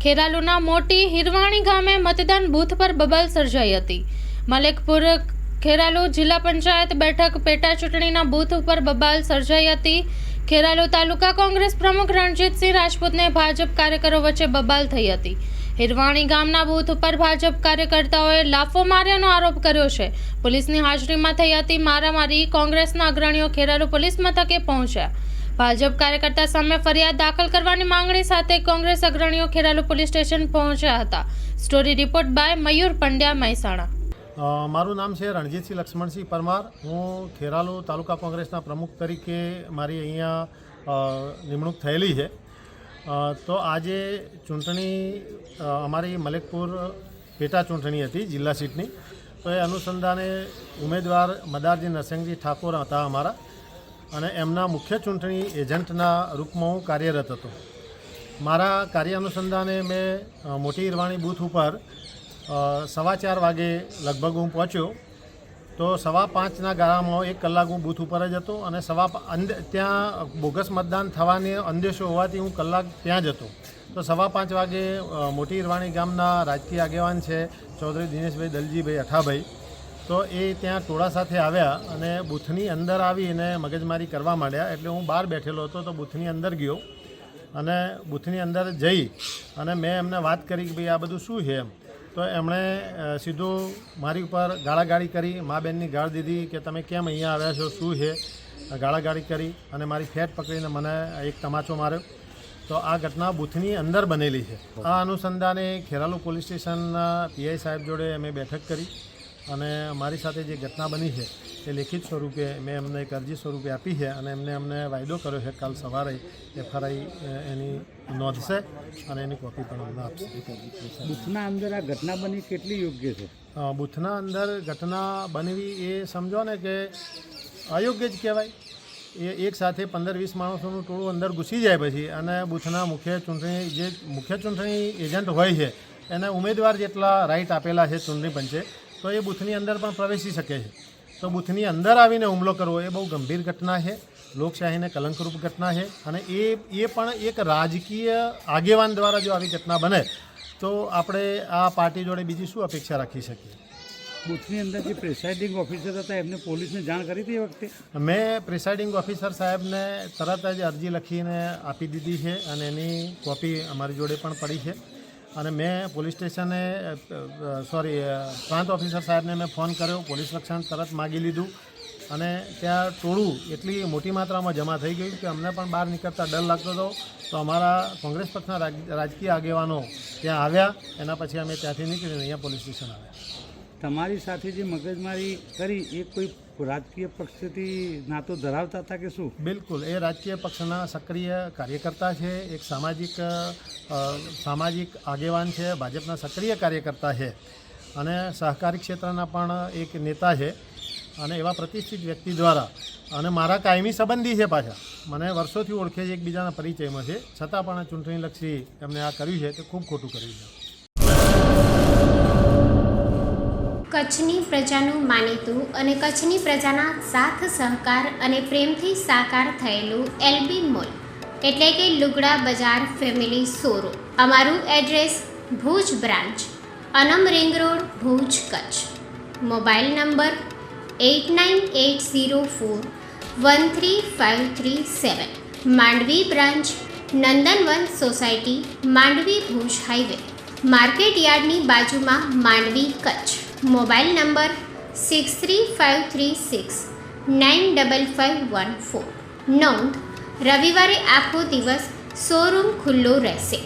ખેરાલુના મોટી હિરવાણી ગામે મતદાન બૂથ પર બબાલ સર્જાઈ હતી. મલેકપુર ખેરાલુ જિલ્લા પંચાયત બેઠક પેટા ચૂંટણીના બૂથ ઉપર બબાલ સર્જાઈ હતી. ખેરાલુ તાલુકા કોંગ્રેસ પ્રમુખ રણજીતસિંહ રાજપૂતને ભાજપ કાર્યકરો વચ્ચે બબાલ થઈ હતી. હિરવાણી ગામના બૂથ ઉપર ભાજપ કાર્યકર્તાઓએ લાફો માર્યાનો આરોપ કર્યો છે. પોલીસની હાજરીમાં થઈ હતી મારામારી. કોંગ્રેસના અગ્રણીઓ ખેરાલુ પોલીસ મથકે પહોંચ્યા. ભાજપ કાર્યકર્તા સામે ફરિયાદ દાખલ કરવાની માંગણી સાથે કોંગ્રેસ અગ્રણીઓ ખેરાલુ પોલીસ સ્ટેશન પહોંચ્યા હતા. સ્ટોરી રિપોર્ટ બાય મયુર પંડ્યા, મહેસાણા. મારું નામ છે રણજીતસિંહ લક્ષ્મણસિંહ પરમાર. હું ખેરાલુ તાલુકા કોંગ્રેસના પ્રમુખ તરીકે મારી અહીંયા નિમણૂક થયેલી છે. તો આજે ચૂંટણી અમારી મલેકપુર પેટા ચૂંટણી હતી જિલ્લા સીટની. તો એ અનુસંધાને ઉમેદવાર મદારજી નરસિંહજી ઠાકોર હતા અમારા, અને એમના મુખ્ય ચૂંટણી એજન્ટના રૂપમાં હું કાર્યરત હતો. મારા કાર્ય અનુસંધાને મેં મોટી હિરવાણી બૂથ ઉપર 4:15 વાગે લગભગ હું પહોંચ્યો. તો 4:05ના ગાળામાં 1 કલાક હું બૂથ ઉપર જ હતો, અને ત્યાં બોગસ મતદાન થવાની અંદેશો હોવાથી હું કલાક ત્યાં જ હતો. તો 5:15 વાગે મોટી હિરવાણી ગામના રાજકીય આગેવાન છે ચૌધરી દિનેશભાઈ દલજીભાઈ અઠાભાઈ, તો એ ત્યાં ટોળા સાથે આવ્યા અને બૂથની અંદર આવીને મગજમારી કરવા માંડ્યા. એટલે હું બહાર બેઠેલો હતો, તો બૂથની અંદર ગયો અને બૂથની અંદર જઈ અને મેં એમને વાત કરી કે ભાઈ આ બધું શું છે એમ. તો એમણે સીધું મારી ઉપર ગાળાગાળી કરી, મા બહેનની ગાળ દીધી કે તમે કેમ અહીંયા આવ્યા છો, શું છે, ગાળાગાળી કરી અને મારી ફેટ પકડીને મને એક તમાચો માર્યો. તો આ ઘટના બૂથની અંદર બનેલી છે. આ અનુસંધાને ખેરાલુ પોલીસ સ્ટેશનના પીઆઈ સાહેબ જોડે અમે બેઠક કરી અને મારી સાથે જે ઘટના બની છે એ લેખિત સ્વરૂપે મેં એમને એક અરજી સ્વરૂપે આપી છે, અને અમને વાયદો કર્યો છે કાલ સવારે FRI એની નોંધશે અને એની કોપી પણ અમને આપશે. બૂથના અંદર આ ઘટના બની કેટલી યોગ્ય છે? બૂથના અંદર ઘટના બનવી એ સમજો ને કે અયોગ્ય જ કહેવાય. એ એક સાથે 15-20 માણસોનું ટોળું અંદર ઘૂસી જાય પછી, અને બૂથના મુખ્ય ચૂંટણી એજન્ટ હોય છે એને ઉમેદવાર જેટલા રાઇટ આપેલા છે ચૂંટણી પંચે, તો એ બૂથની અંદર પણ પ્રવેશી શકે છે. તો બૂથની અંદર આવીને હુમલો કરવો એ બહુ ગંભીર ઘટના છે, લોકશાહીને કલંકરૂપ ઘટના છે. અને એ પણ એક રાજકીય આગેવાન દ્વારા જો આવી ઘટના બને તો આપણે આ પાર્ટી જોડે બીજી શું અપેક્ષા રાખી શકીએ. બૂથની અંદર જે પ્રિસાઇડિંગ ઓફિસર હતા એમને પોલીસને જાણ કરી હતી એ વખતે? મેં પ્રિસાઇડિંગ ઓફિસર સાહેબને તરત જ અરજી લખીને આપી દીધી છે, અને એની કોપી અમારી જોડે પણ પડી છે. અને મેં પોલીસ સ્ટેશને પ્રાંત ઓફિસર સાહેબને મેં ફોન કર્યો, પોલીસ રક્ષણ તરત માગી લીધું, અને ત્યાં ટોળું એટલી મોટી માત્રામાં જમા થઈ ગયું કે અમને પણ બહાર નીકળતા ડર લાગતો હતો. તો અમારા કોંગ્રેસ પક્ષના રાજકીય આગેવાનો ત્યાં આવ્યા. એના પછી અમે ત્યાંથી નીકળીને અહીંયા પોલીસ સ્ટેશન આવ્યા. તમારી સાથે જે મગજમારી કરી એ કોઈ રાજકીય પક્ષથી નાતો ધરાવતા હતા કે શું? બિલકુલ, એ રાજકીય પક્ષના સક્રિય કાર્યકર્તા છે, એક સામાજિક આગેવાન છે, ભાજપના સક્રિય કાર્યકર્તા છે, અને સહકારી ક્ષેત્રના પણ એક નેતા છે. અને એવા પ્રતિષ્ઠિત વ્યક્તિ દ્વારા, અને મારા કાયમી સંબંધી છે, પાછા મને વર્ષોથી ઓળખે છે, એકબીજાના પરિચયમાં છે, છતાં પણ ચૂંટણીલક્ષી એમને આ કર્યું છે તે ખૂબ ખોટું કર્યું છે. કચ્છની પ્રજાનું માનીતું અને કચ્છની પ્રજાના સાથ સહકાર અને પ્રેમથી સાકાર થયેલું LB મોલ એટલે કે લુગડા બજાર ફેમિલી શોરૂમ. અમારું address Bhuj branch, Anam ring road, Bhuj, Kutch. Mobile number 8980413537. Mandvi branch, Nandanvan society, Mandvi, Bhuj highway, market યાર્ડની બાજુમાં, માંડવી, કચ્છ. Mobile number 6353695514. નોંધ: રવિવારે આખો દિવસ શોરૂમ ખુલ્લો રહેશે.